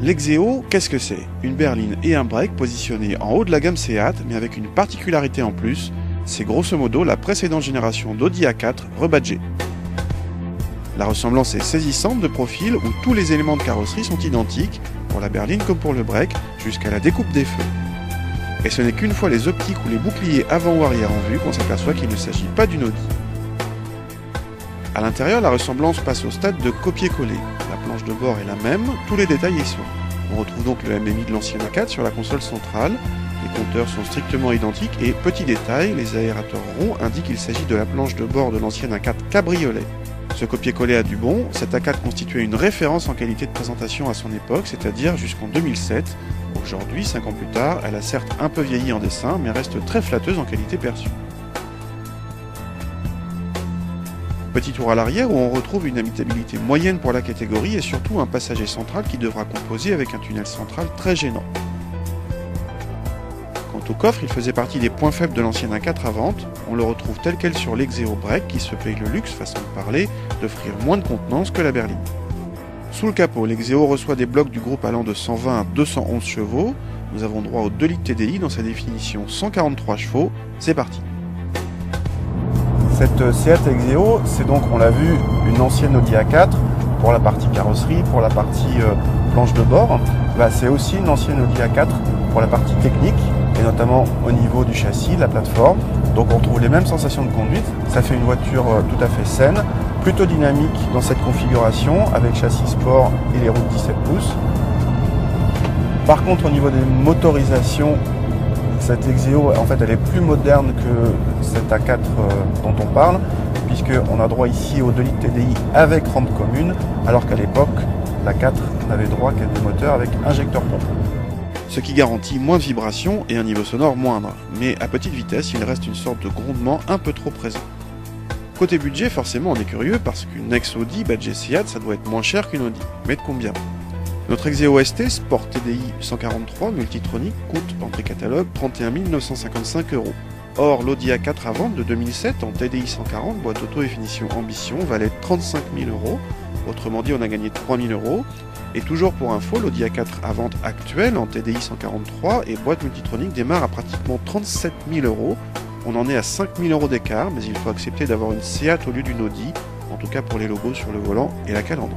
L'Exeo, qu'est-ce que c'est? Une berline et un break positionnés en haut de la gamme Seat, mais avec une particularité en plus, c'est grosso modo la précédente génération d'Audi A4 rebadgée. La ressemblance est saisissante de profil où tous les éléments de carrosserie sont identiques, pour la berline comme pour le break, jusqu'à la découpe des feux. Et ce n'est qu'une fois les optiques ou les boucliers avant ou arrière en vue qu'on s'aperçoit qu'il ne s'agit pas d'une Audi. A l'intérieur, la ressemblance passe au stade de copier-coller. La planche de bord est la même, tous les détails y sont. On retrouve donc le MMI de l'ancienne A4 sur la console centrale, les compteurs sont strictement identiques et, petit détail, les aérateurs ronds indiquent qu'il s'agit de la planche de bord de l'ancienne A4 Cabriolet. Ce copier-coller a du bon, cette A4 constituait une référence en qualité de présentation à son époque, c'est-à-dire jusqu'en 2007. Aujourd'hui, 5 ans plus tard, elle a certes un peu vieilli en dessin, mais reste très flatteuse en qualité perçue. Petit tour à l'arrière où on retrouve une habitabilité moyenne pour la catégorie et surtout un passager central qui devra composer avec un tunnel central très gênant. Quant au coffre, il faisait partie des points faibles de l'ancienne A4 à vente. On le retrouve tel quel sur l'Exeo Break qui se paye le luxe, façon de parler, d'offrir moins de contenance que la berline. Sous le capot, l'Exeo reçoit des blocs du groupe allant de 120 à 211 chevaux. Nous avons droit au 2 litres TDI dans sa définition 143 chevaux. C'est parti. Cette Seat Exeo, c'est donc, on l'a vu, une ancienne Audi A4 pour la partie carrosserie, pour la partie planche de bord. C'est aussi une ancienne Audi A4 pour la partie technique et notamment au niveau du châssis, de la plateforme. Donc on retrouve les mêmes sensations de conduite. Ça fait une voiture tout à fait saine, plutôt dynamique dans cette configuration avec châssis sport et les roues de 17 pouces. Par contre, au niveau des motorisations, cette Exeo, en fait, elle est plus moderne que cette A4 dont on parle, puisqu'on a droit ici au 2 litres TDI avec rampe commune, alors qu'à l'époque, la 4 n'avait droit qu'à des moteurs avec injecteur pompe. Ce qui garantit moins de vibrations et un niveau sonore moindre, mais à petite vitesse, il reste une sorte de grondement un peu trop présent. Côté budget, forcément, on est curieux, parce qu'une ex-Audi badgée Seat, ça doit être moins cher qu'une Audi. Mais de combien ? Notre Exeo ST Sport TDI 143 Multitronic coûte en pré-catalogue 31 955 €. Or, l'Audi A4 à vente de 2007 en TDI 140, boîte auto et finition Ambition, valait 35 000 €. Autrement dit, on a gagné 3 000 €. Et toujours pour info, l'Audi A4 à vente actuelle en TDI 143 et boîte Multitronic démarre à pratiquement 37 000 €. On en est à 5 000 € d'écart, mais il faut accepter d'avoir une Seat au lieu d'une Audi, en tout cas pour les logos sur le volant et la calandre.